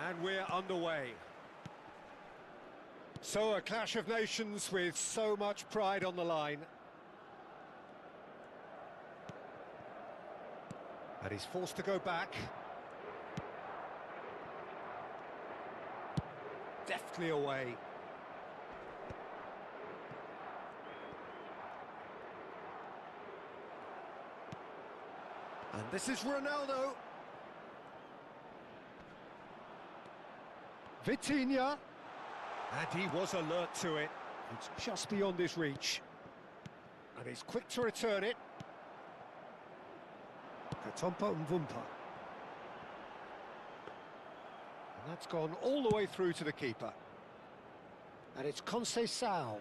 And we're underway. So a clash of nations with so much pride on the line. And he's forced to go back. Deftly away. And this is Ronaldo. Vitinha. And he was alert to it. It's just beyond his reach. And he's quick to return it. Katompa Mvumpa. And that's gone all the way through to the keeper. And it's Conceição.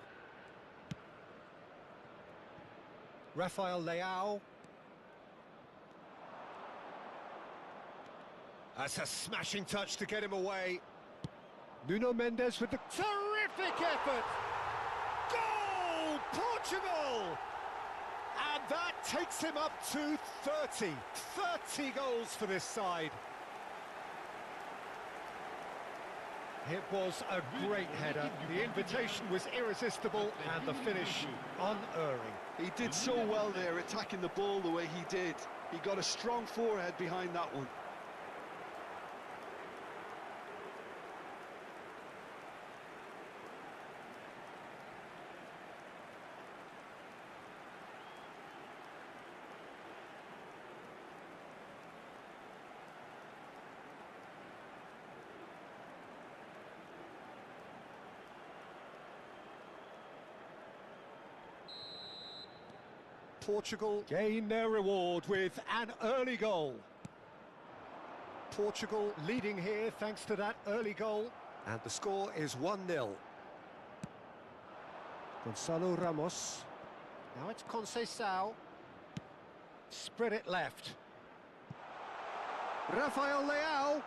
Rafael Leao. That's a smashing touch to get him away. Nuno Mendes with the terrific effort! Goal! Portugal! And that takes him up to 30. 30 goals for this side. It was a great header. The invitation was irresistible and the finish unerring. He did so well there, attacking the ball the way he did. He got a strong forehead behind that one. Portugal gain their reward with an early goal. Portugal leading here thanks to that early goal. And the score is 1-0. Gonzalo Ramos. Now it's Conceição. Spread it left. Rafael Leao.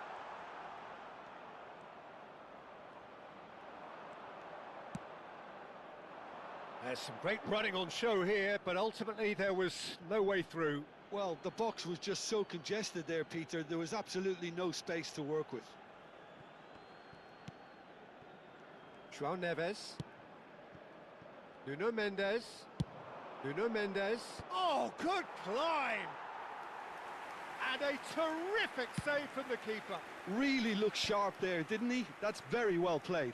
There's some great running on show here, but ultimately there was no way through. Well, the box was just so congested there, Peter. There was absolutely no space to work with. João Neves. Nuno Mendes. Nuno Mendes. Oh, good climb! And a terrific save from the keeper. Really looked sharp there, didn't he? That's very well played.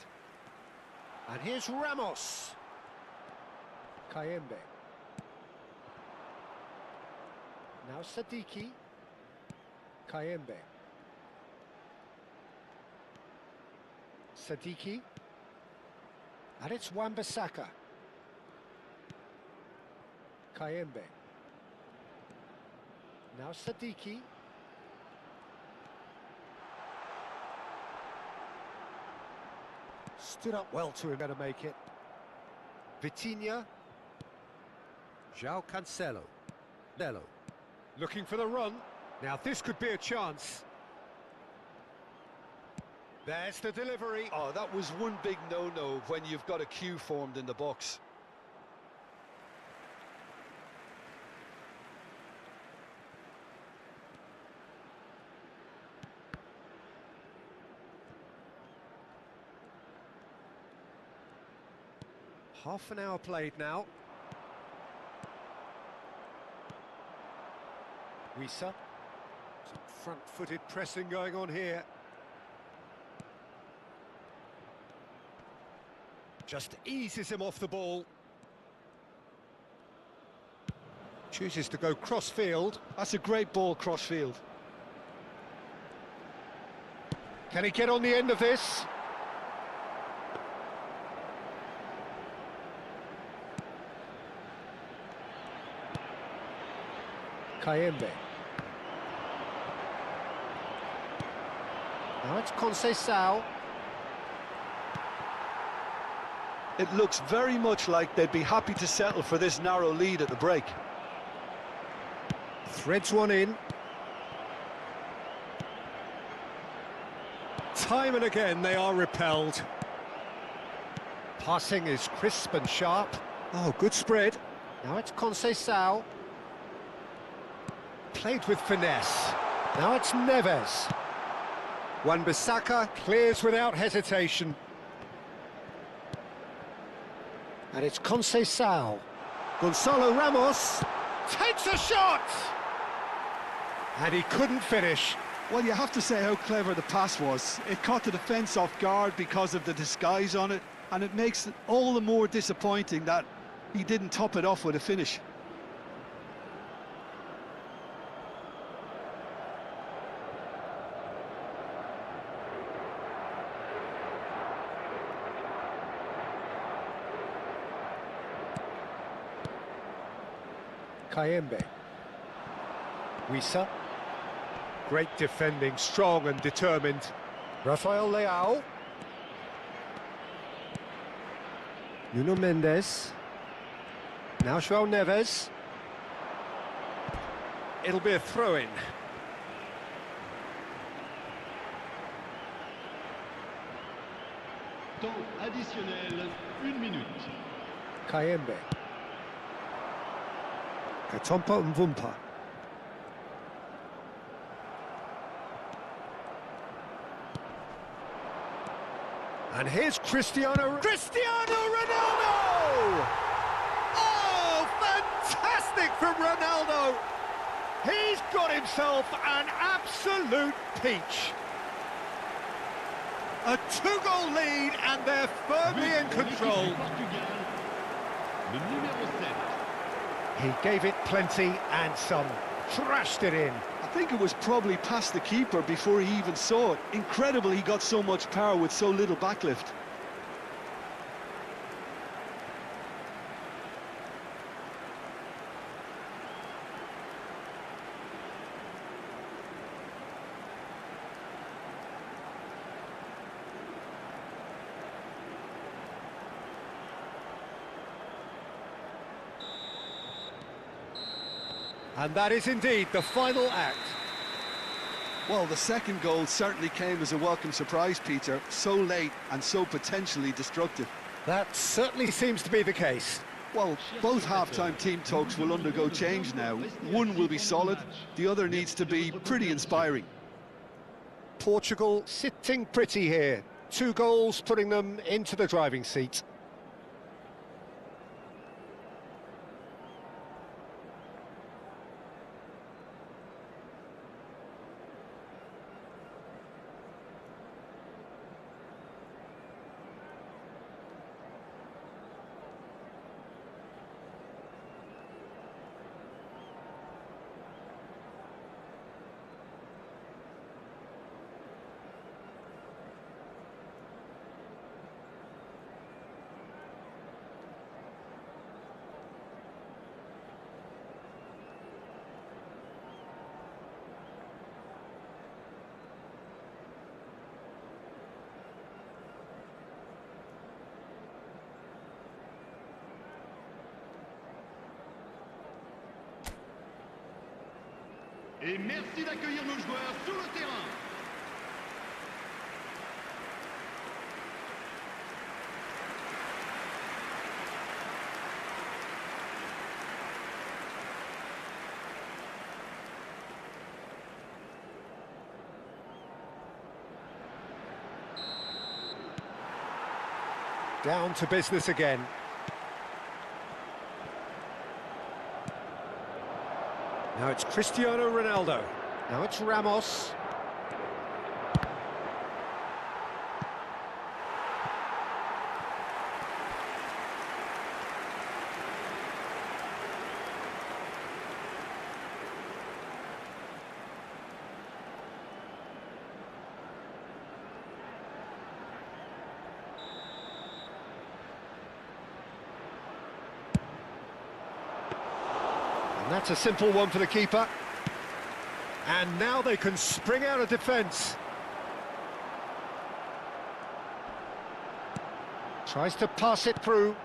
And here's Ramos. Kayembe. Now Sadiki. Kayembe. Sadiki. And it's Wan-Bissaka. Kayembe. Now Sadiki. Stood up well to him to make it. Vitinha. João Cancelo. Nello. Looking for the run. Now this could be a chance. There's the delivery. Oh, that was one big no-no when you've got a queue formed in the box. Half an hour played now. Wissa. Some front-footed pressing going on here. Just eases him off the ball. Chooses to go cross-field. That's a great ball cross-field. Can he get on the end of this? Kayembe. Now it's Conceição. It looks very much like they'd be happy to settle for this narrow lead at the break. Threads one in. Time and again they are repelled. Passing is crisp and sharp. Oh, good spread. Now it's Conceição. Played with finesse. Now it's Neves. Wan-Bissaka clears without hesitation. And it's Conceição. Gonzalo Ramos takes a shot! And he couldn't finish. Well, you have to say how clever the pass was. It caught the defence off guard because of the disguise on it, and it makes it all the more disappointing that he didn't top it off with a finish. Kayembe. Wissa. Great defending, strong and determined. Rafael Leao. Nuno Mendes. Now João Neves. It'll be a throw-in. Temps additionnel, 1 minute. Kayembe. Katompa Mvumpa. And here's Cristiano Ronaldo! Oh, fantastic from Ronaldo! He's got himself an absolute peach. A 2-goal lead and they're firmly in control. Le numéro 7. He gave it plenty and some. Thrashed it in. I think it was probably past the keeper before he even saw it. Incredible he got so much power with so little backlift. And that is indeed the final act. Well, the second goal certainly came as a welcome surprise, Peter. So late and so potentially destructive. That certainly seems to be the case. Well, both half-time team talks will undergo change now. One will be solid, the other needs to be pretty inspiring. Portugal sitting pretty here. 2 goals putting them into the driving seat. Et merci d'accueillir nos joueurs sur le terrain. Down to business again. Now it's Cristiano Ronaldo. Now it's Ramos. And that's a simple one for the keeper. And now they can spring out of defence. Tries to pass it through.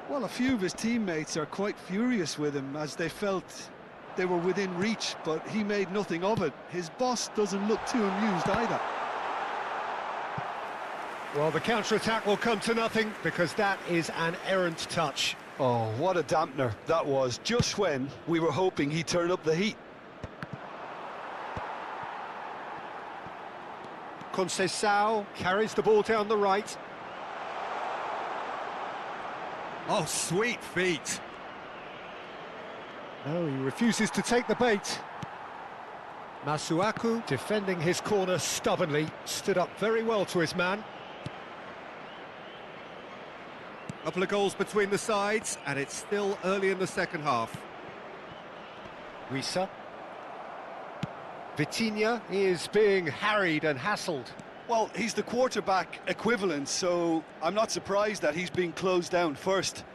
Well, a few of his teammates are quite furious with him as they felt they were within reach, but he made nothing of it. His boss doesn't look too amused either. Well, the counter-attack will come to nothing because that is an errant touch. Oh, what a dampener that was, just when we were hoping he'd turn up the heat. Conceição carries the ball down the right. Oh, sweet feet. No, he refuses to take the bait. Masuaku, defending his corner stubbornly, stood up very well to his man. Couple of goals between the sides, and it's still early in the second half. Wissa. Vitinha is being harried and hassled. Well, he's the quarterback equivalent, so I'm not surprised that he's being closed down first.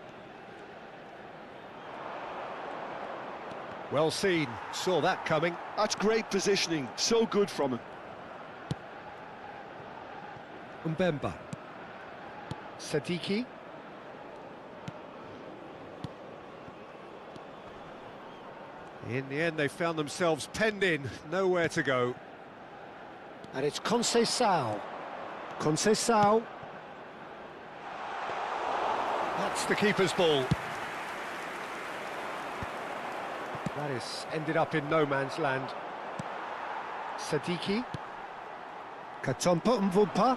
Well seen, saw that coming. That's great positioning, so good from him. Mbemba. Sadiki. In the end, they found themselves penned in, nowhere to go. And it's Conceição. Conceição. That's the keeper's ball. That is ended up in no man's land. Sadiki. Katompa Mvumpa.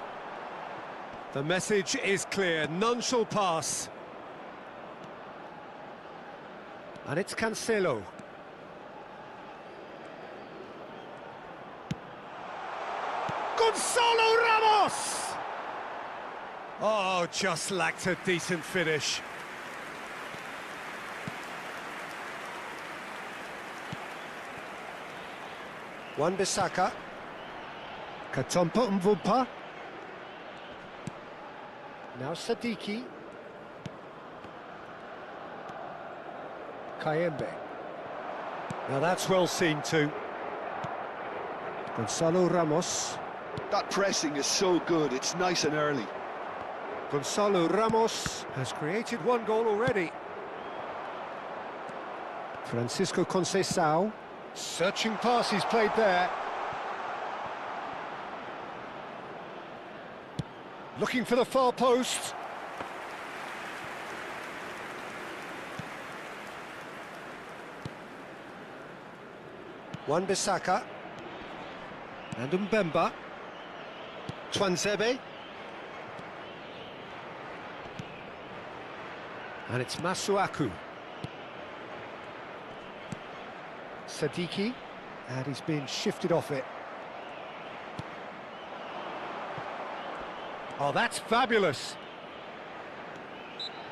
The message is clear, none shall pass. And it's Cancelo. Gonzalo Ramos! Oh, just lacked a decent finish. Wan-Bissaka. Katompa Mvumpa. Now Sadiki. Kayembe. Now that's well seen too. Gonzalo Ramos. That pressing is so good, it's nice and early. Gonzalo Ramos has created one goal already. Francisco Conceição. Searching pass he's played there. Looking for the far post. Wan-Bissaka. And Mbemba. Twanzebe. And it's Masuaku. Sadiki. And he's been shifted off it. Oh, that's fabulous.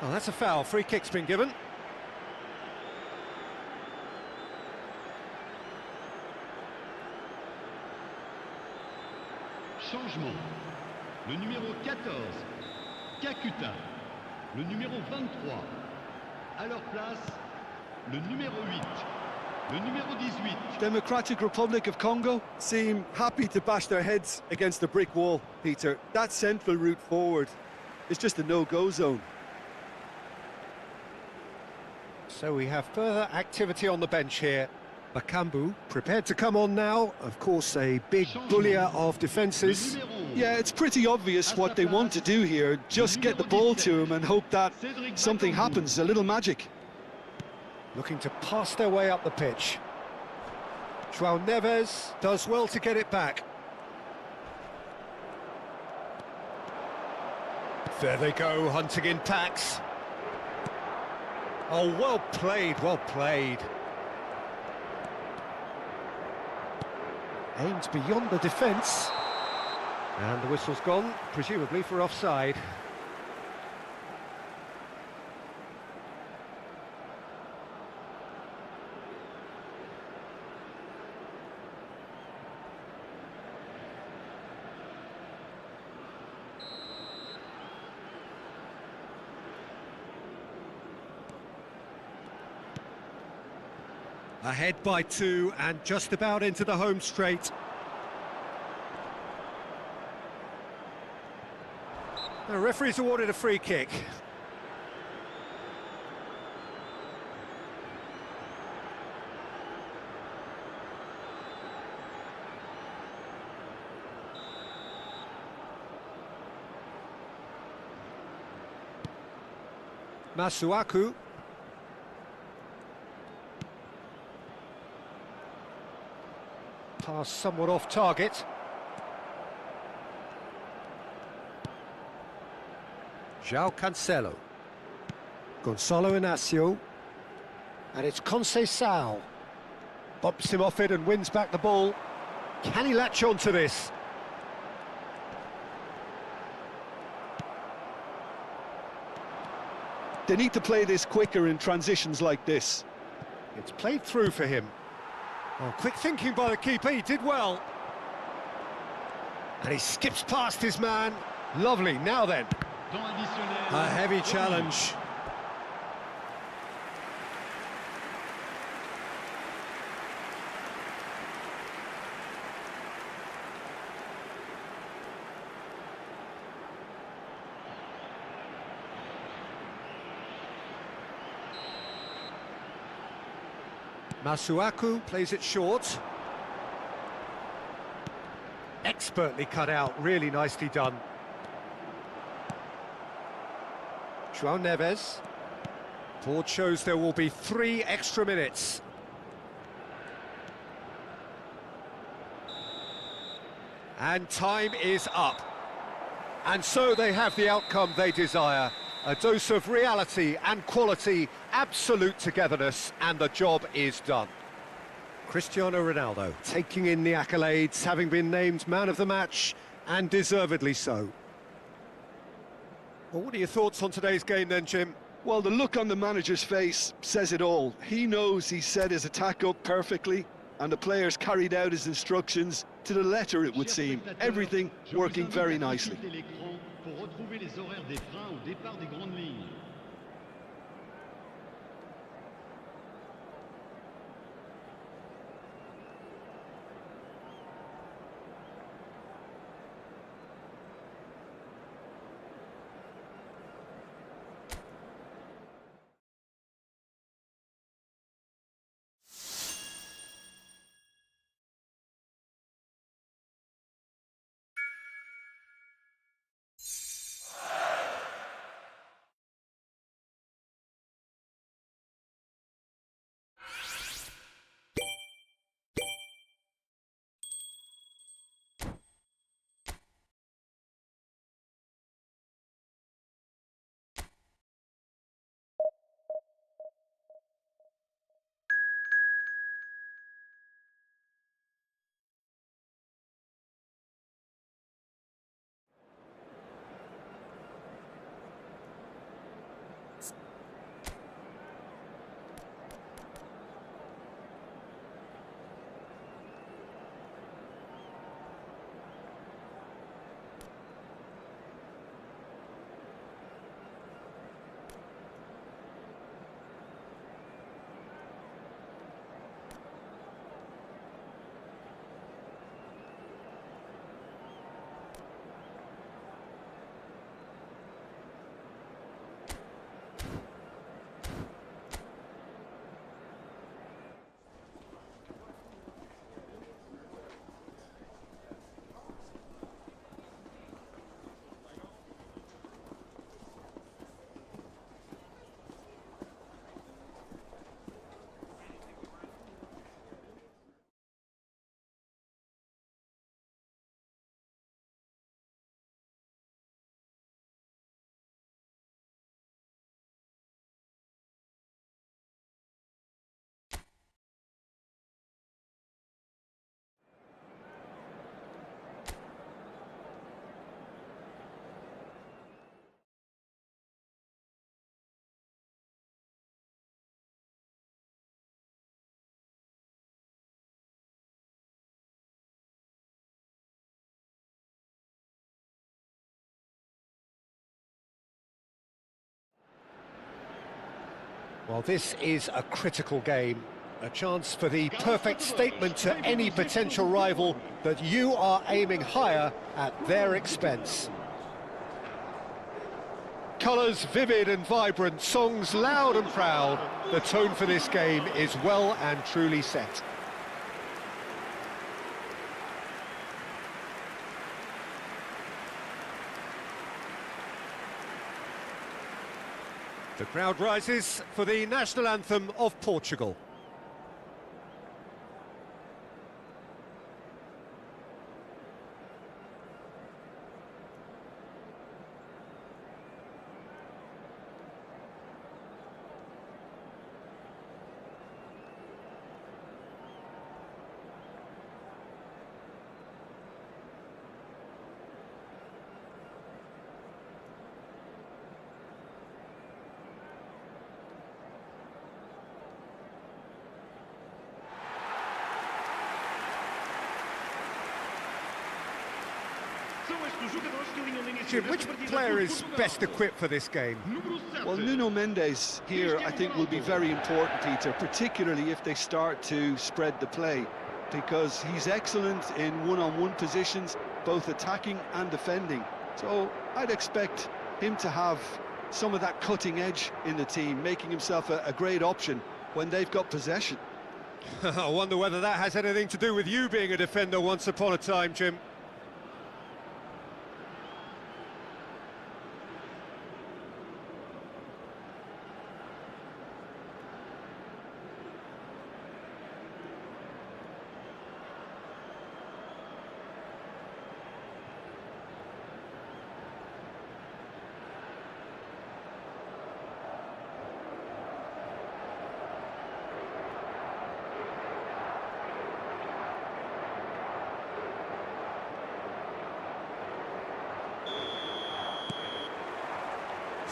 Oh, that's a foul. Free kick's been given. Changement. Le numéro 14, Kakuta. Le numéro 23. À leur place, le numéro 8. Le numéro 18. Democratic Republic of Congo seem happy to bash their heads against the brick wall, Peter. That central route forward is just a no-go zone. So we have further activity on the bench here. Bakambu prepared to come on now. Of course, a big bullier of defences. Yeah, it's pretty obvious what they want to do here. Just get the ball to him and hope that something happens, a little magic. Looking to pass their way up the pitch. João Neves does well to get it back. There they go, hunting in packs. Oh, well played, well played. Aims beyond the defence. And the whistle's gone, presumably for offside. Ahead by 2 and just about into the home straight. The referee's awarded a free kick. Masuaku. Pass somewhat off target. João Cancelo. Gonçalo Inácio. And it's Conceição. Bumps him off it and wins back the ball. Can he latch on to this? They need to play this quicker in transitions like this. It's played through for him. Oh, quick thinking by the keeper, he did well. And he skips past his man. Lovely, now then. A heavy challenge. Masuaku plays it short. Expertly cut out, really nicely done. João Neves. Board shows there will be 3 extra minutes. And time is up. And so they have the outcome they desire. A dose of reality and quality, absolute togetherness, and the job is done. Cristiano Ronaldo taking in the accolades, having been named man of the match, and deservedly so. Well, what are your thoughts on today's game then, Jim? Well, the look on the manager's face says it all. He knows he set his attack up perfectly, and the players carried out his instructions to the letter, it would seem. Everything working very nicely. Pour retrouver les horaires des trains au départ des grandes lignes. Well, this is a critical game, a chance for the perfect statement to any potential rival that you are aiming higher at their expense. Colours vivid and vibrant, songs loud and proud. The tone for this game is well and truly set. The crowd rises for the national anthem of Portugal. Jim, which player is best equipped for this game? Well, Nuno Mendes here, I think, will be very important, Peter, particularly if they start to spread the play, because he's excellent in one-on-one positions, both attacking and defending. So I'd expect him to have some of that cutting edge in the team, making himself a great option when they've got possession. I wonder whether that has anything to do with you being a defender once upon a time, Jim.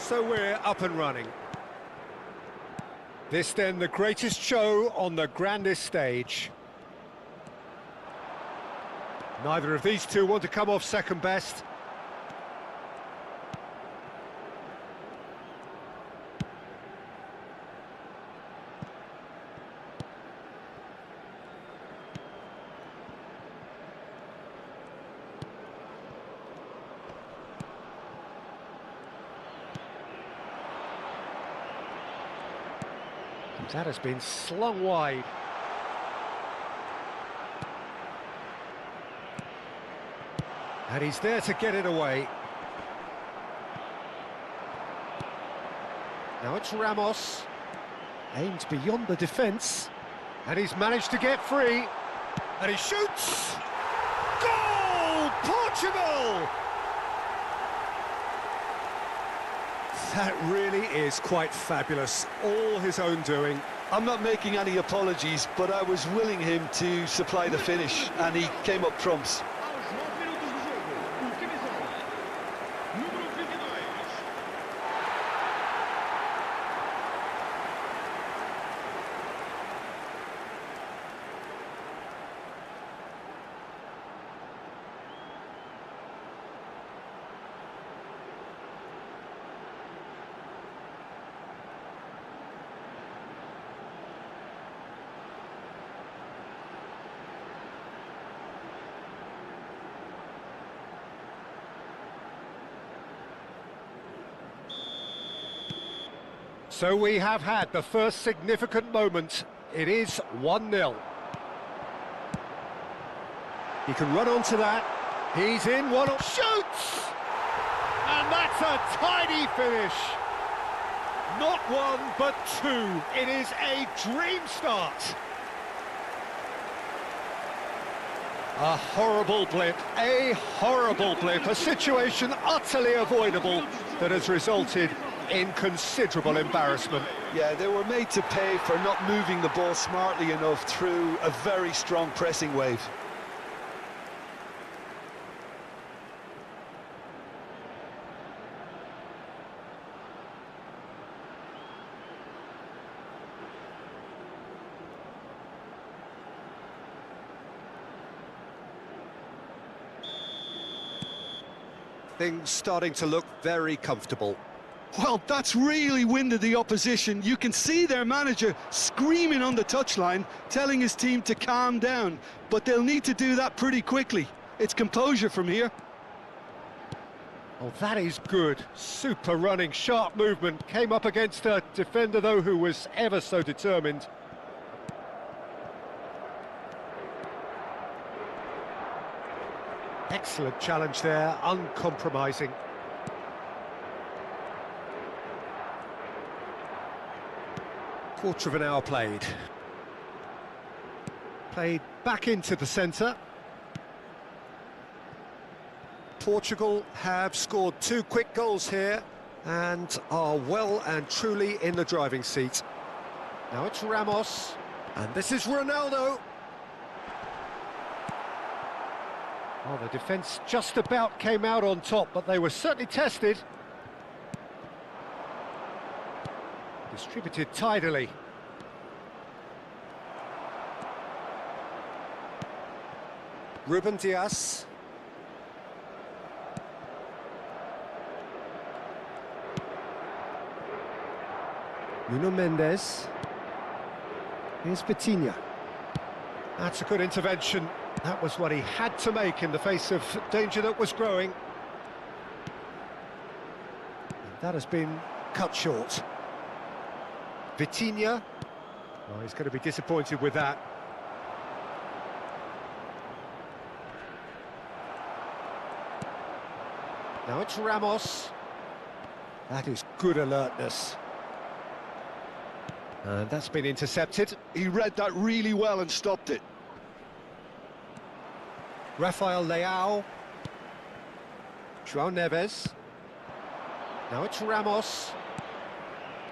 So we're up and running. This then the greatest show on the grandest stage. Neither of these two want to come off second best. That has been slung wide. And he's there to get it away. Now it's Ramos. Aimed beyond the defence. And he's managed to get free. And he shoots! Goal! Portugal! That really is quite fabulous. All his own doing. I'm not making any apologies, but I was willing him to supply the finish, and he came up trumps. So we have had the first significant moment. It is 1-0. He can run onto that. He's in, one shoots! And that's a tidy finish. Not one, but two. It is a dream start. A horrible blip, a situation utterly avoidable that has resulted in considerable embarrassment. Yeah, they were made to pay for not moving the ball smartly enough through a very strong pressing wave. Things starting to look very comfortable. Well, that's really winded the opposition. You can see their manager screaming on the touchline, telling his team to calm down, but they'll need to do that pretty quickly. It's composure from here. Oh, that is good. Super running, sharp movement. Came up against a defender, though, who was ever so determined. Excellent challenge there, uncompromising. Quarter of an hour played. Played back into the centre. Portugal have scored 2 quick goals here and are well and truly in the driving seat. Now it's Ramos, and this is Ronaldo. Oh, the defence just about came out on top, but they were certainly tested. Distributed tidily. Ruben Dias. Nuno Mendes. Here's Vitinha. That's a good intervention. That was what he had to make in the face of danger that was growing. And that has been cut short. Vitinha. Oh, he's going to be disappointed with that. Now it's Ramos. That is good alertness. And that's been intercepted. He read that really well and stopped it. Rafael Leao. João Neves. Now it's Ramos.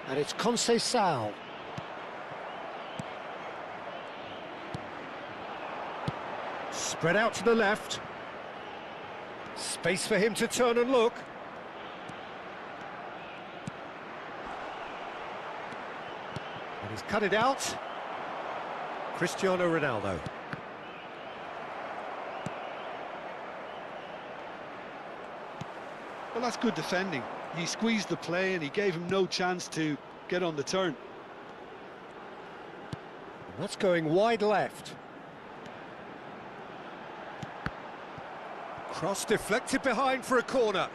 And it's Conceição. Spread out to the left. Space for him to turn and look. And he's cut it out. Cristiano Ronaldo. Well, that's good defending. He squeezed the play and he gave him no chance to get on the turn. That's going wide left. Cross deflected behind for a corner.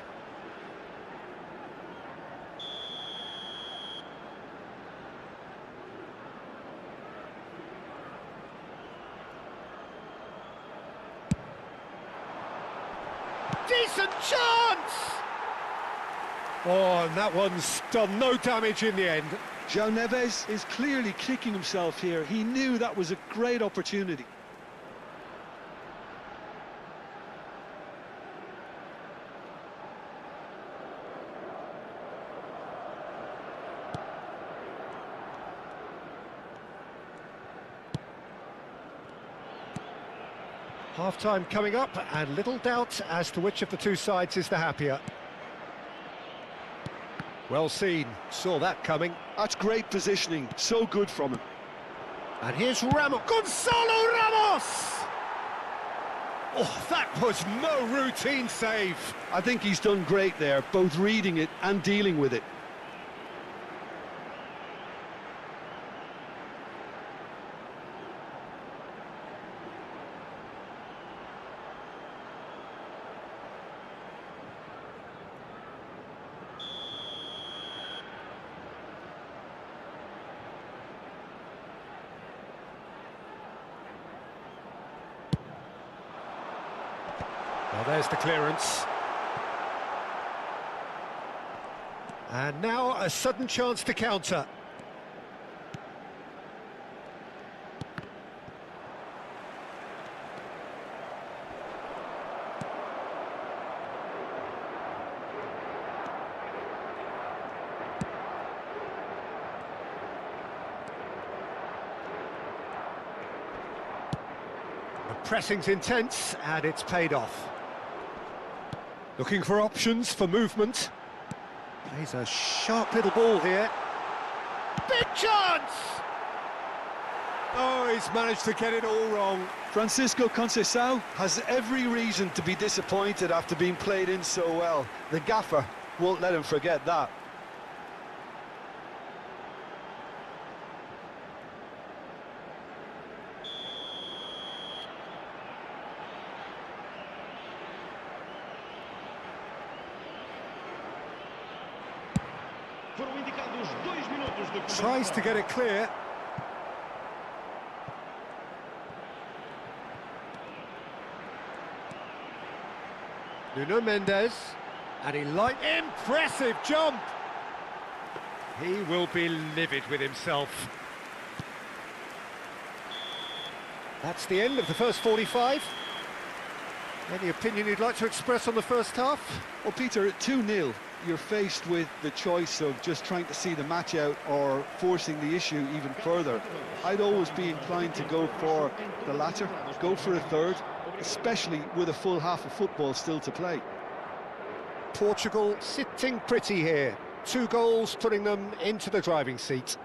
Decent chance! Oh, and that one's done no damage in the end. João Neves is clearly kicking himself here. He knew that was a great opportunity. Half-time coming up, and little doubt as to which of the two sides is the happier. Well seen, saw that coming. That's great positioning, so good from him. And here's Ramos. Gonzalo Ramos! Oh, that was no routine save. I think he's done great there, both reading it and dealing with it. Well, there's the clearance. And now a sudden chance to counter. The pressing's intense and it's paid off. Looking for options for movement. Plays a sharp little ball here. Big chance! Oh, he's managed to get it all wrong. Francisco Conceição has every reason to be disappointed after being played in so well. The gaffer won't let him forget that. Tries to get it clear. Nuno Mendes, and he impressive jump. He will be livid with himself. That's the end of the first 45. Any opinion you'd like to express on the first half? Well, Peter, at 2-0, you're faced with the choice of just trying to see the match out or forcing the issue even further. I'd always be inclined to go for the latter, go for a third, especially with a full half of football still to play. Portugal sitting pretty here. 2 goals putting them into the driving seat.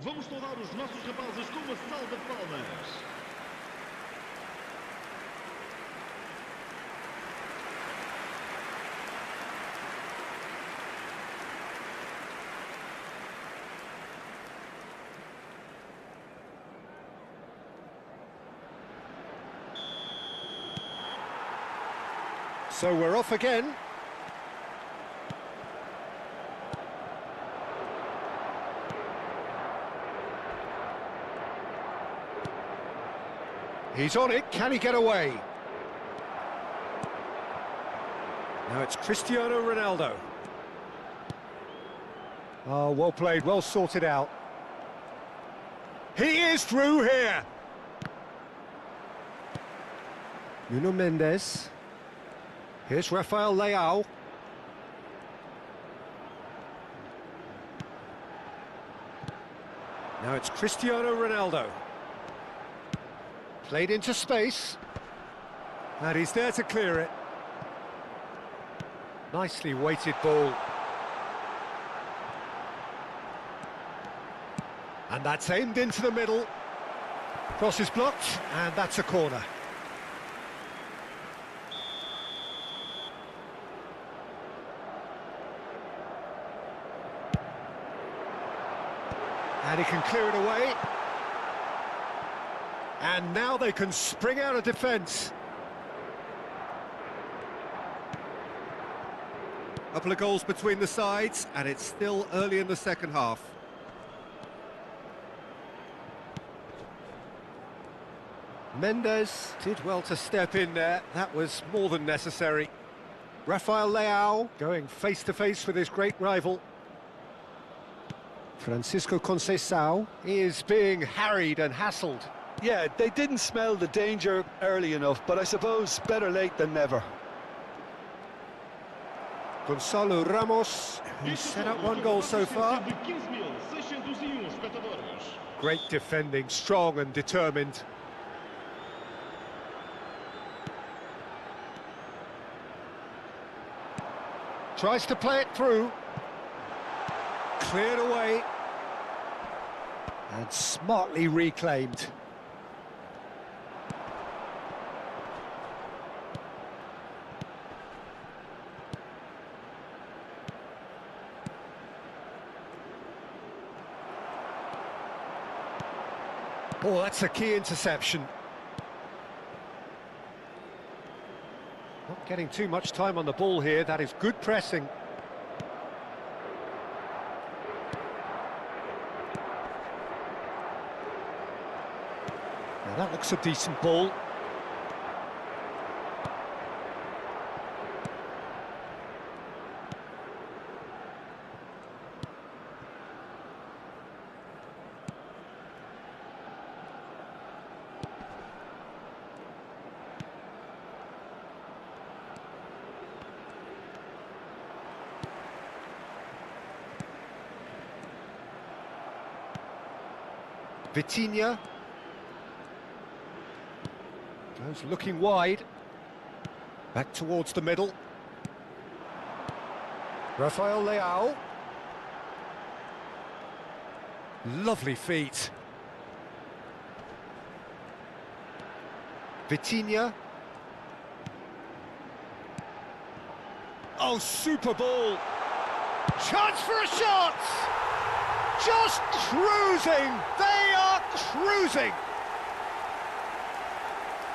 Vamos saudar os nossos rapazes com uma salva de palmas. So we're off again. He's on it, can he get away? Now it's Cristiano Ronaldo. Oh, well played, well sorted out. He is through here! Nuno Mendes. Here's Rafael Leao. Now it's Cristiano Ronaldo. Played into space. And he's there to clear it. Nicely weighted ball. And that's aimed into the middle. Cross is blocked, and that's a corner. And he can clear it away. And now they can spring out of defence. Couple of goals between the sides, and it's still early in the second half. Mendes did well to step in there. That was more than necessary. Rafael Leao going face-to-face with his great rival. Francisco Conceição is being harried and hassled. Yeah, they didn't smell the danger early enough, but I suppose better late than never. Gonçalo Ramos, who's set up 1 goal so far. Great defending, strong and determined. Tries to play it through. Cleared away. And smartly reclaimed. Oh, that's a key interception. Not getting too much time on the ball here. That is good pressing. That looks a decent ball. Vitinha goes looking wide, back towards the middle. Rafael Leao, lovely feet. Vitinha, oh, super ball, chance for a shot! Just cruising, they are cruising.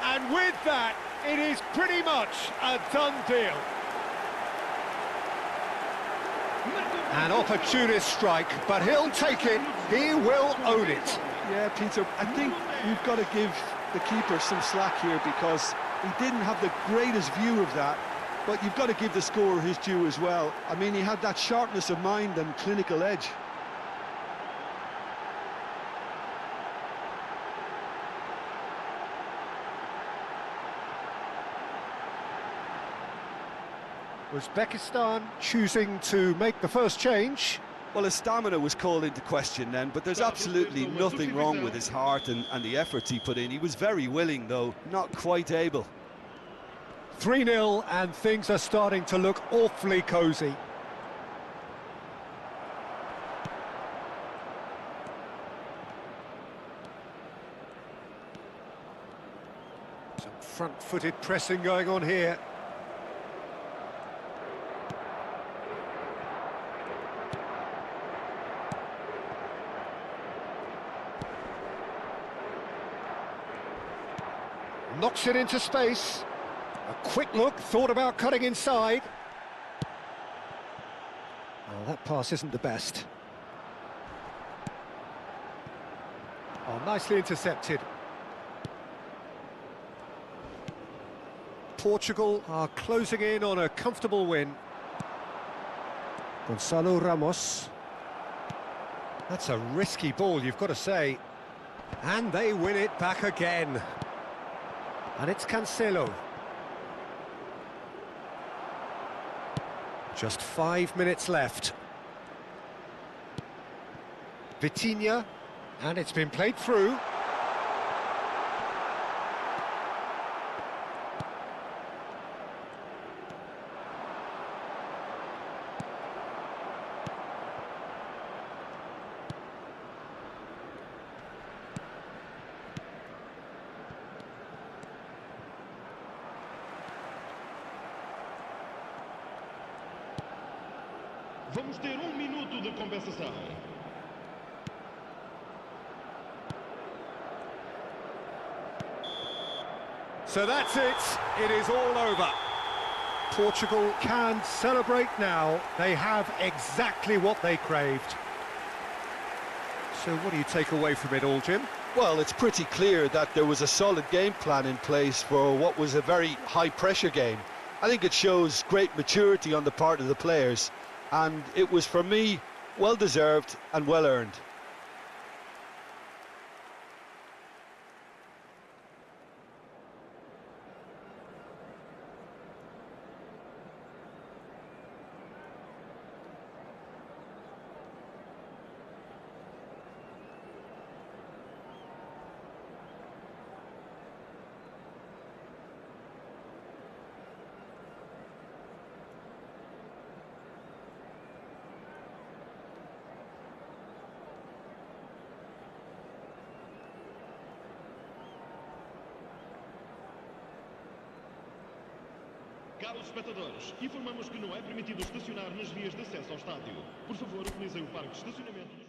And with that, it is pretty much a done deal. An opportunist strike, but he'll take it, he will own it. Yeah, Peter, I think we've got to give the keeper some slack here because he didn't have the greatest view of that, but you've got to give the scorer his due as well. I mean, he had that sharpness of mind and clinical edge. Uzbekistan choosing to make the first change. Well, his stamina was called into question then, but there's absolutely nothing wrong with his heart and the efforts he put in. He was very willing, though, not quite able. 3-0, and things are starting to look awfully cosy. Some front-footed pressing going on here. Knocks it into space. A quick look, thought about cutting inside. Oh, that pass isn't the best. Oh, nicely intercepted. Portugal are closing in on a comfortable win. Gonzalo Ramos. That's a risky ball, you've got to say. And they win it back again. And it's Cancelo. Just 5 minutes left. Vitinha, and it's been played through. Vamos ter minuto de compensação. So that's it. It is all over. Portugal can celebrate now. They have exactly what they craved. So what do you take away from it all, Jim? Well, it's pretty clear that there was a solid game plan in place for what was a very high-pressure game. I think it shows great maturity on the part of the players. And it was, for me, well-deserved and well-earned. Caros espectadores, informamos que não é permitido estacionar nas vias de acesso ao estádio. Por favor, utilizem o parque de estacionamento.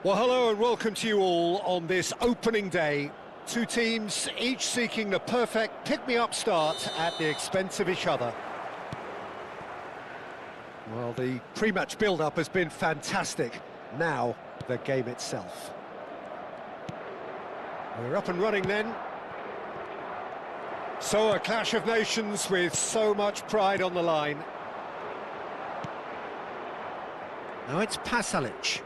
Well, hello and welcome to you all on this opening day. Two teams, each seeking the perfect pick-me-up start at the expense of each other. Well, the pre-match build-up has been fantastic. Now, the game itself. We're up and running then. So, a clash of nations with so much pride on the line. Now it's Pasalic.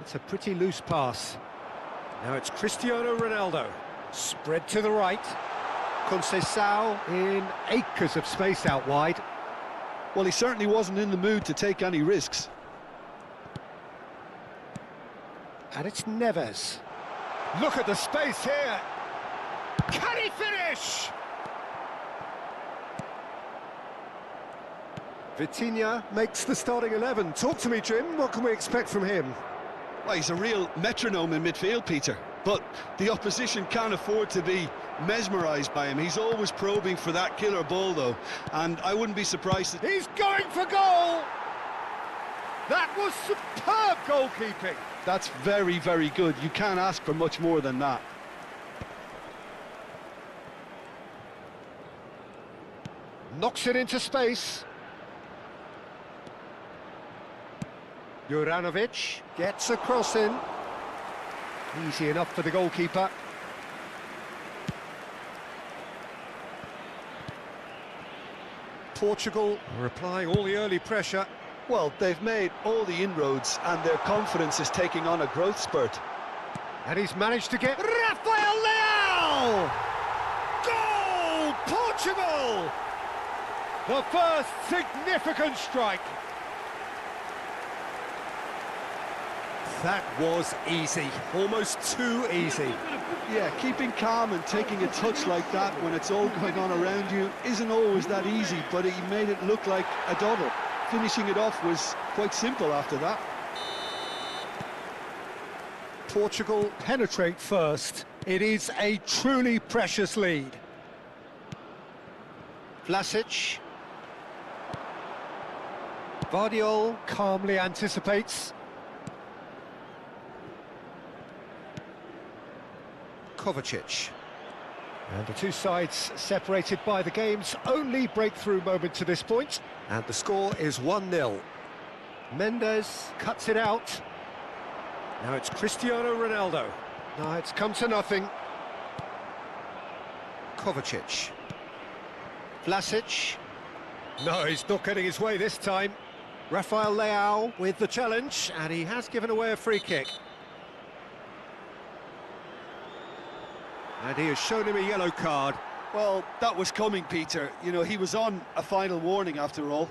It's a pretty loose pass. Now it's Cristiano Ronaldo. Spread to the right. Conceição in acres of space out wide. Well, he certainly wasn't in the mood to take any risks. And it's Neves. Look at the space here. Can he finish? Vitinha makes the starting 11. Talk to me, Jim. What can we expect from him? Well, he's a real metronome in midfield, Peter. But the opposition can't afford to be mesmerised by him. He's always probing for that killer ball, though. And I wouldn't be surprised that... He's going for goal! That was superb goalkeeping. That's very, very good. You can't ask for much more than that. Knocks it into space. Juranovic gets a cross in. Easy enough for the goalkeeper. Portugal are applying all the early pressure. Well, they've made all the inroads and their confidence is taking on a growth spurt. And he's managed to get Rafael Leão! Goal! Portugal! The first significant strike. That was easy, almost too easy. Yeah, keeping calm and taking a touch like that when it's all going on around you isn't always that easy, but he made it look like a doddle. Finishing it off was quite simple after that. Portugal penetrate first. It is a truly precious lead. Vlasic. Vardiol calmly anticipates. Kovacic. And the two sides separated by the game's only breakthrough moment to this point. And the score is 1-0. Mendes cuts it out. Now it's Cristiano Ronaldo. Now it's come to nothing. Kovacic. Vlasic. No, he's not getting his way this time. Rafael Leão with the challenge, and he has given away a free kick. And he has shown him a yellow card. Well, that was coming, Peter. You know, he was on a final warning after all.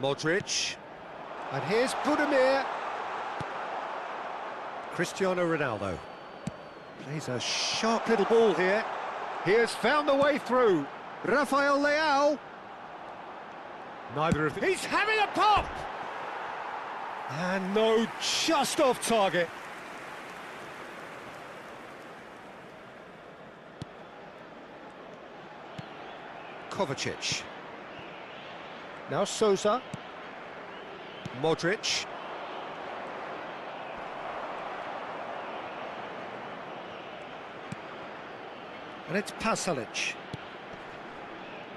Modric. And here's Budimir. Cristiano Ronaldo. Plays a sharp little ball here. He has found the way through. Rafael Leão. Neither of them. He's having a pop! And no, just off target. Kovacic. Now Sousa. Modric. And it's Pasalic.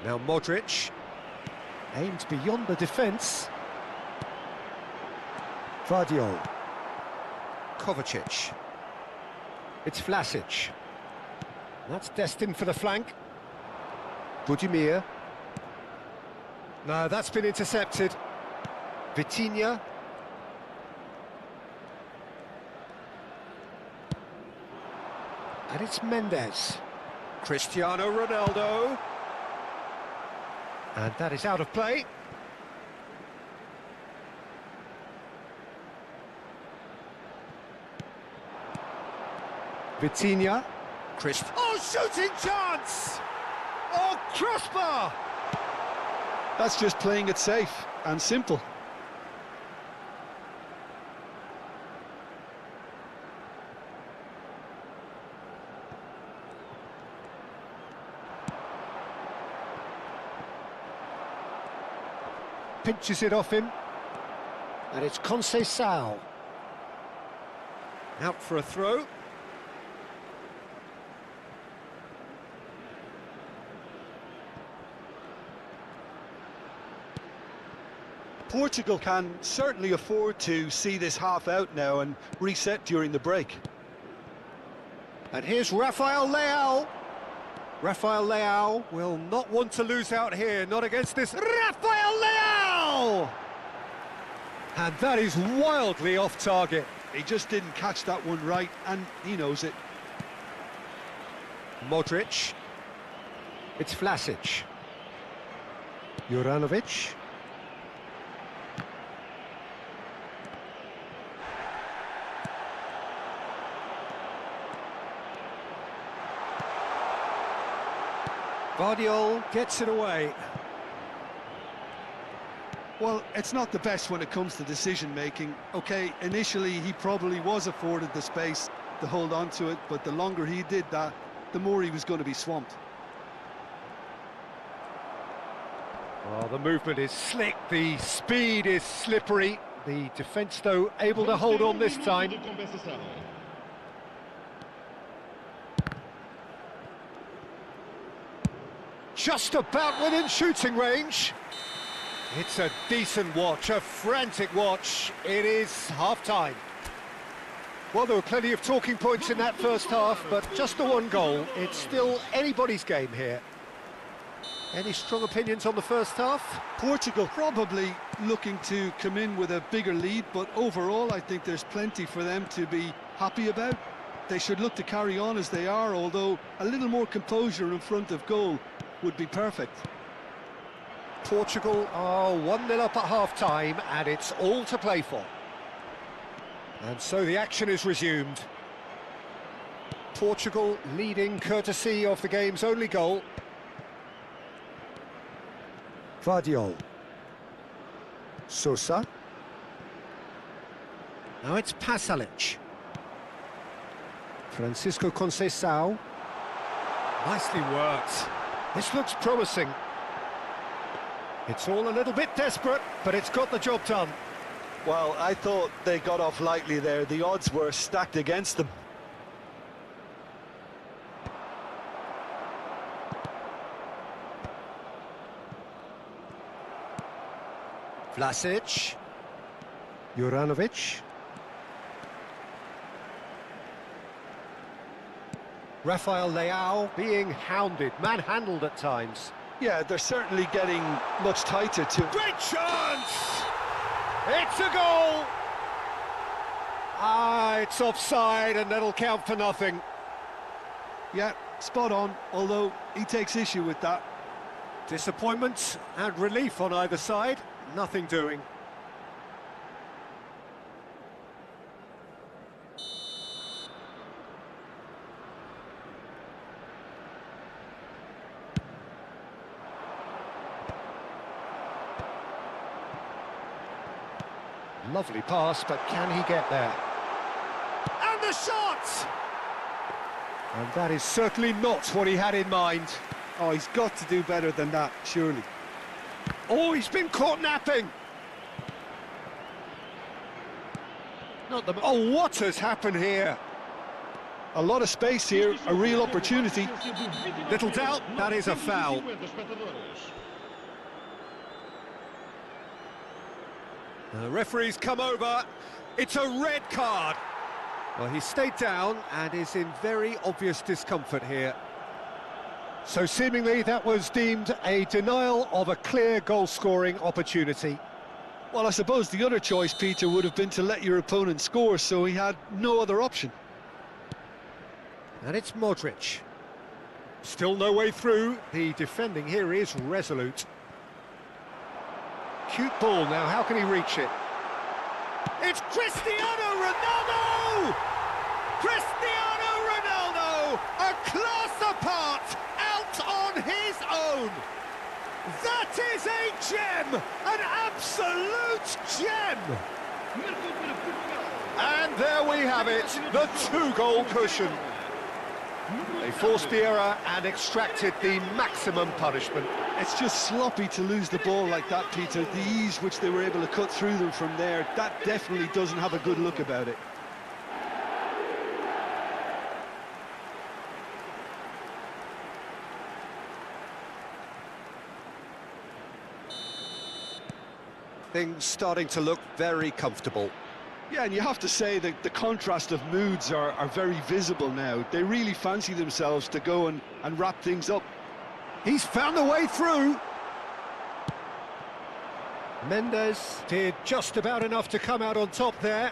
Now Modric. Aimed beyond the defence. Vardiol. Kovacic. It's Vlasic. That's destined for the flank. Budimir. No, that's been intercepted. Vitinha. And it's Mendes. Cristiano Ronaldo. And that is out of play. Vitinha. Oh, shooting chance! Oh, crossbar! That's just playing it safe and simple. pinches it off him. And it's Conceição. Out for a throw. Portugal can certainly afford to see this half out now and reset during the break. And here's Rafael Leao. Rafael Leao will not want to lose out here, not against this Rafael Leao! And that is wildly off target. He just didn't catch that one right, and he knows it. Modric. It's Vlasic. Juranovic. Guardiola gets it away. Well, it's not the best when it comes to decision-making. Okay, initially he probably was afforded the space to hold on to it, but the longer he did that, the more he was going to be swamped. Well, the movement is slick, the speed is slippery. The defence, though, able to hold on this time. Just about within shooting range. It's a decent watch, a frantic watch. It is half-time. Well, there were plenty of talking points in that first half, but just the one goal. It's still anybody's game here. Any strong opinions on the first half? Portugal probably looking to come in with a bigger lead, but overall I think there's plenty for them to be happy about. They should look to carry on as they are, although a little more composure in front of goal would be perfect. Portugal are 1-0 up at half-time, and it's all to play for. And so the action is resumed. Portugal leading courtesy of the game's only goal. Guardiola. Sosa. Now it's Pasalic. Francisco Conceição. Nicely worked. This looks promising. It's all a little bit desperate, but it's got the job done. Well, I thought they got off lightly there. The odds were stacked against them. Vlasic. Juranovic. Rafael Leao being hounded, manhandled at times. Yeah, they're certainly getting much tighter too. Great chance! It's a goal! Ah, it's offside and that'll count for nothing. Yeah, spot on, although he takes issue with that. Disappointment and relief on either side, nothing doing. Lovely pass, but can he get there? And the shot! And that is certainly not what he had in mind. Oh, he's got to do better than that, surely. Oh, he's been caught napping! Not the... Oh, what has happened here? A lot of space here, a real opportunity. Little doubt, that is a foul. The referee's come over. It's a red card. Well, he stayed down and is in very obvious discomfort here. So seemingly that was deemed a denial of a clear goal-scoring opportunity. Well, I suppose the other choice, Peter, would have been to let your opponent score, so he had no other option. And it's Modric. Still no way through. The defending here is resolute. Cute ball now, how can he reach it? It's Cristiano Ronaldo! Cristiano Ronaldo, a class apart, out on his own. That is a gem, an absolute gem. And there we have it, the two-goal cushion. They forced the error and extracted the maximum punishment. It's just sloppy to lose the ball like that, Peter. The ease which they were able to cut through them from there, that definitely doesn't have a good look about it. Things starting to look very comfortable. Yeah, and you have to say that the contrast of moods are very visible now. They really fancy themselves to go and wrap things up. He's found a way through. Mendes did just about enough to come out on top there.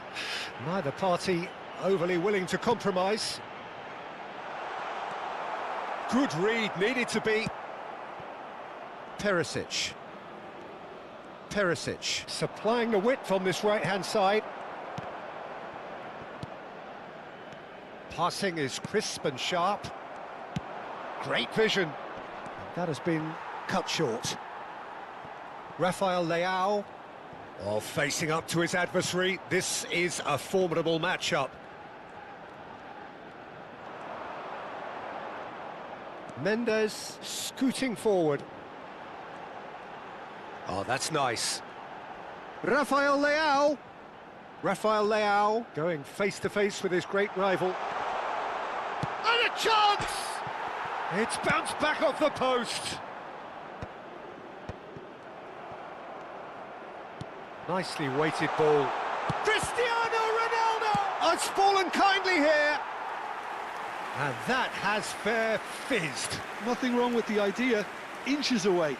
Neither party overly willing to compromise. Good read, needed to be. Perisic. Perisic supplying the width on this right-hand side. Passing is crisp and sharp. Great vision. That has been cut short. Rafael Leao, facing up to his adversary. This is a formidable matchup. Mendes scooting forward. Oh, that's nice. Rafael Leao. Rafael Leao going face-to-face with his great rival. And a chance! It's bounced back off the post. Nicely weighted ball. Cristiano Ronaldo! Oh, it's fallen kindly here. And that has fair fizzed. Nothing wrong with the idea. Inches away.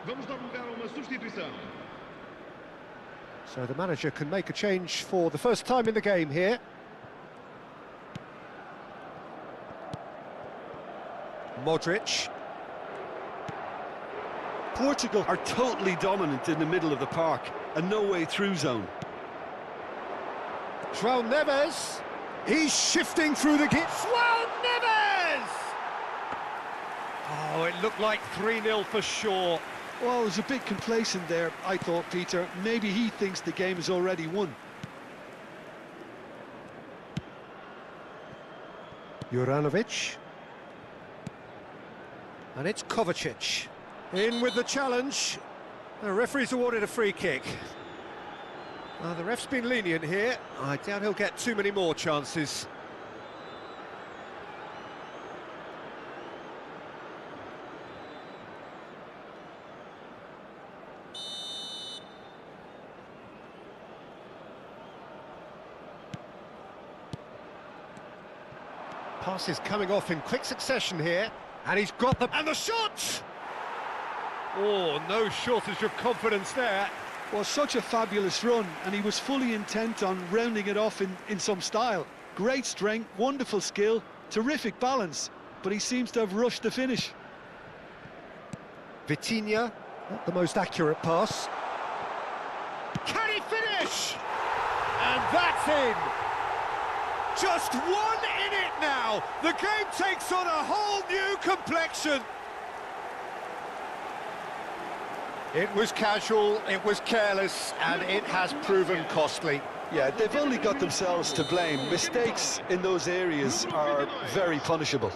Vamos dar lugar a uma substituição. So the manager can make a change for the first time in the game here. Modric. Portugal are totally dominant in the middle of the park, a no-way through zone. João Neves. He's shifting through the gap. João Neves! Oh, it looked like 3-0 for sure. Well, it was a bit complacent there, I thought, Peter. Maybe he thinks the game is already won. Juranovic. And it's Kovacic. In with the challenge. The referee's awarded a free kick. The ref's been lenient here. I doubt he'll get too many more chances. Passes coming off in quick succession here, and he's got them. And the shot! Oh, no shortage of confidence there. Well, such a fabulous run, and he was fully intent on rounding it off in some style. Great strength, wonderful skill, terrific balance, but he seems to have rushed the finish. Vitinha, not the most accurate pass. Can he finish? And that's in! Just one in it now! The game takes on a whole new complexion! It was casual, it was careless, and it has proven costly. Yeah, they've only got themselves to blame. Mistakes in those areas are very punishable.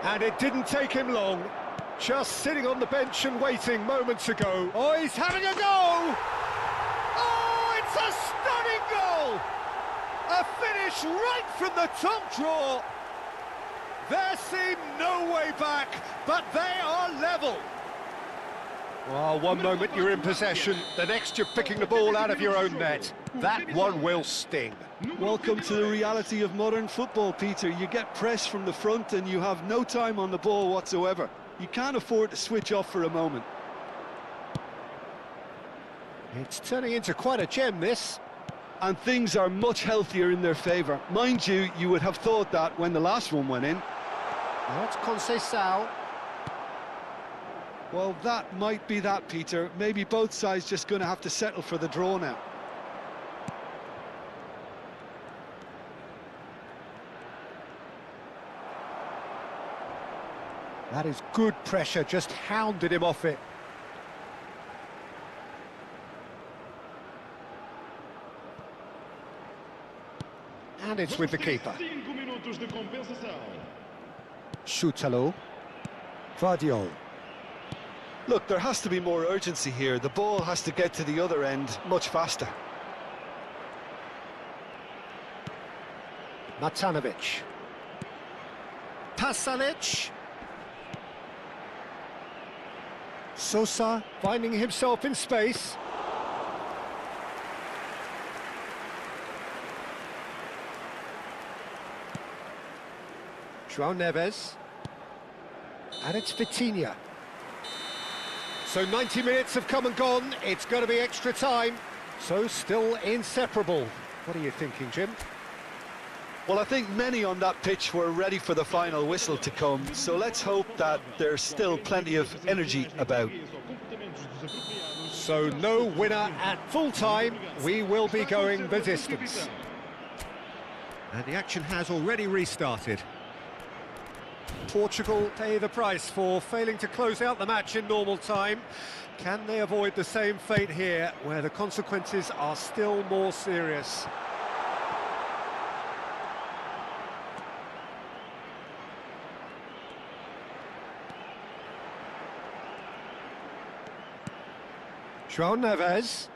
And it didn't take him long. Just sitting on the bench and waiting moments ago. Oh, he's having a go! Oh, it's a stunning goal! A finish right from the top drawer. There seemed no way back, but they are level. Well, one moment you're in possession, the next you're picking the ball out of your own net. That one will sting. Welcome to the reality of modern football, Peter. You get press from the front and you have no time on the ball whatsoever. You can't afford to switch off for a moment. It's turning into quite a gem, this. And things are much healthier in their favour. Mind you, you would have thought that when the last one went in. That's Conceição. Well, that might be that, Peter. Maybe both sides just going to have to settle for the draw now. That is good pressure, just hounded him off it. and it's with the keeper. 5 minutos de compensação. Schutalo. Vardiol. Look, there has to be more urgency here. The ball has to get to the other end much faster. Matanovic. Pasalic. Sosa finding himself in space. João Neves. And it's Vitinha. So 90 minutes have come and gone. It's going to be extra time. So still inseparable. What are you thinking, Jim? Well, I think many on that pitch were ready for the final whistle to come, so let's hope that there's still plenty of energy about. So no winner at full time. We will be going the distance. And the action has already restarted. Portugal pay the price for failing to close out the match in normal time. Can they avoid the same fate here, where the consequences are still more serious? João Neves.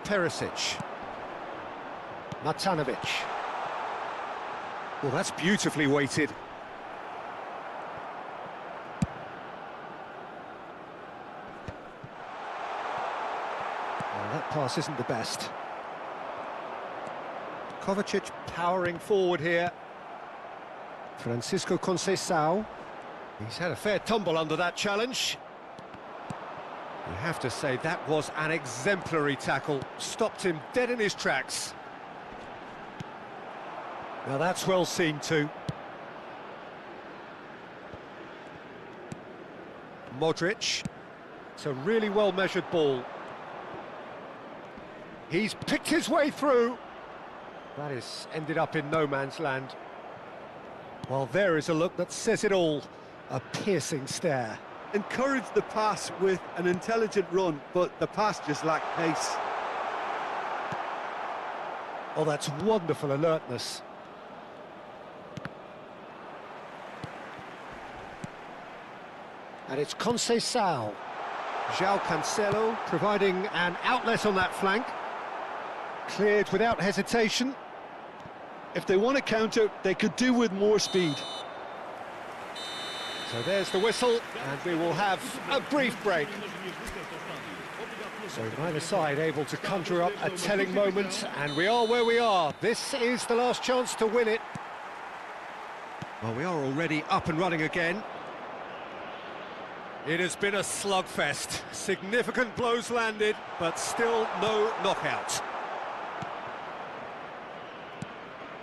Perisic. Matanovic. Well, that's beautifully weighted. Well, that pass isn't the best. Kovacic powering forward here. Francisco Conceição. He's had a fair tumble under that challenge. You have to say that was an exemplary tackle. Stopped him dead in his tracks. Now that's well seen too. Modric. It's a really well-measured ball. He's picked his way through. That is ended up in no man's land. Well, there is a look that says it all. A piercing stare. Encouraged the pass with an intelligent run, but the pass just lacked pace. Oh, that's wonderful alertness. And it's Conceição. João Cancelo providing an outlet on that flank. Cleared without hesitation. If they want to counter, they could do with more speed. So there's the whistle, and we will have a brief break. So neither side able to conjure up a telling moment, and we are where we are. This is the last chance to win it. Well, we are already up and running again. It has been a slugfest. Significant blows landed, but still no knockout.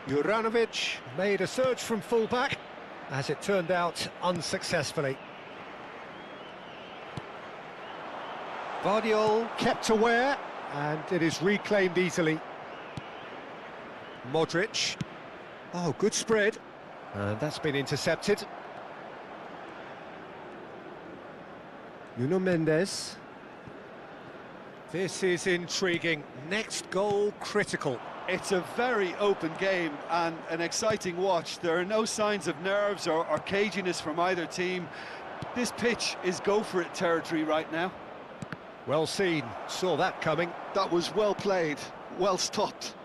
Juranovic made a surge from full-back. As it turned out, unsuccessfully. Vardiol kept aware, and it is reclaimed easily. Modric. Oh, good spread. And that's been intercepted. Nuno Mendes. This is intriguing. Next goal critical. It's a very open game and an exciting watch. There are no signs of nerves or caginess from either team. This pitch is go-for-it territory right now. Well seen, saw that coming. That was well played, well stopped.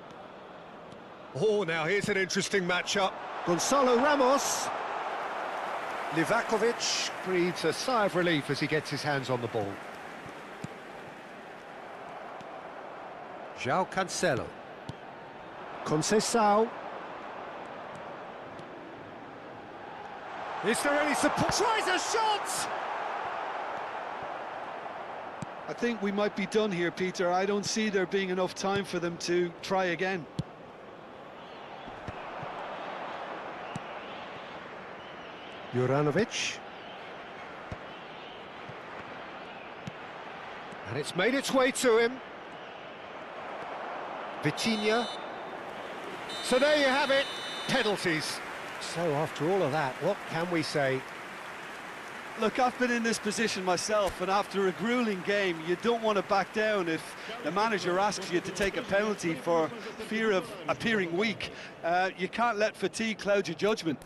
Oh, now here's an interesting matchup. Gonzalo Ramos. Livakovic breathes a sigh of relief as he gets his hands on the ball. João Cancelo. Conceição. Is there any support? Tries a shot! I think we might be done here, Peter. I don't see there being enough time for them to try again. Juranovic. And it's made its way to him. Vitinha. So there you have it, penalties. So after all of that, what can we say? Look, I've been in this position myself, and after a grueling game, you don't want to back down if the manager asks you to take a penalty for fear of appearing weak. You can't let fatigue cloud your judgment.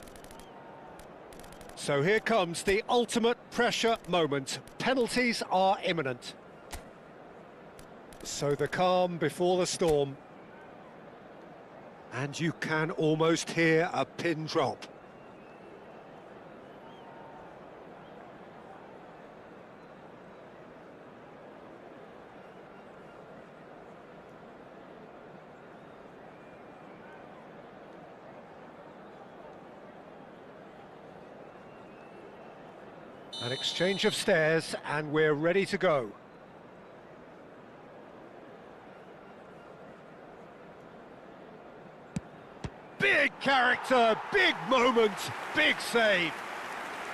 So here comes the ultimate pressure moment. Penalties are imminent. So the calm before the storm. And you can almost hear a pin drop. An exchange of stares, and we're ready to go. Big character, big moment, big save.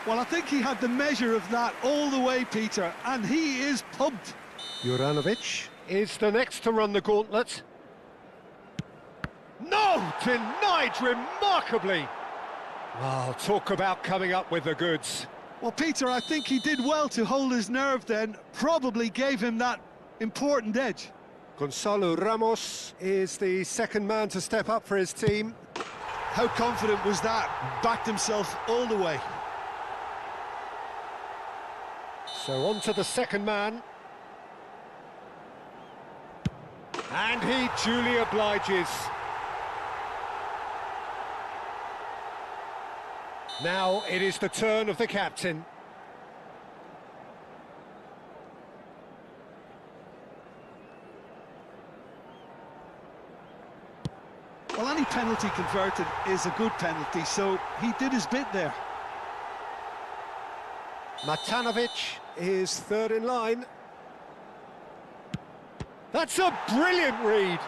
Well, I think he had the measure of that all the way, Peter, and he is pumped. Juranovic is the next to run the gauntlet. No! Denied remarkably! Well, talk about coming up with the goods. Well, Peter, I think he did well to hold his nerve then, probably gave him that important edge. Gonzalo Ramos is the second man to step up for his team. How confident was that? Backed himself all the way. So on to the second man. And he duly obliges. Now it is the turn of the captain. Well, any penalty converted is a good penalty, so he did his bit there. Matanovic is third in line. That's a brilliant read.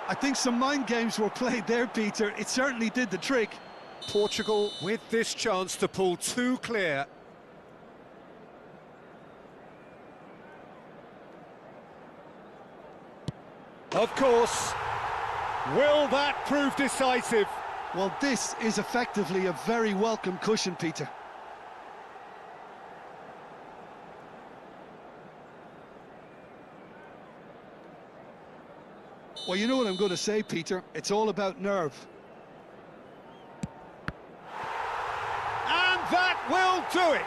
I think some mind games were played there, Peter. It certainly did the trick. Portugal with this chance to pull two clear. Of course. Will that prove decisive? Well, this is effectively a very welcome cushion, Peter. Well, you know what I'm going to say, Peter. It's all about nerve. And that will do it!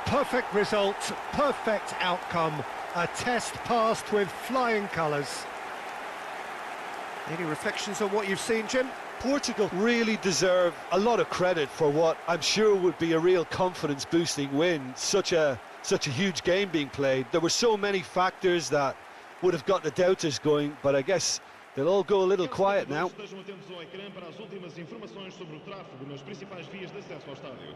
Perfect result, perfect outcome. A test passed with flying colours. Any reflections on what you've seen, Jim? Portugal really deserve a lot of credit for what I'm sure would be a real confidence-boosting win. Such a huge game being played. There were so many factors that would have got the doubters going, but I guess they'll all go a little quiet now. Estejam atentos ao ecrã para as últimas informações sobre o tráfego nas principais vias de acesso ao estádio.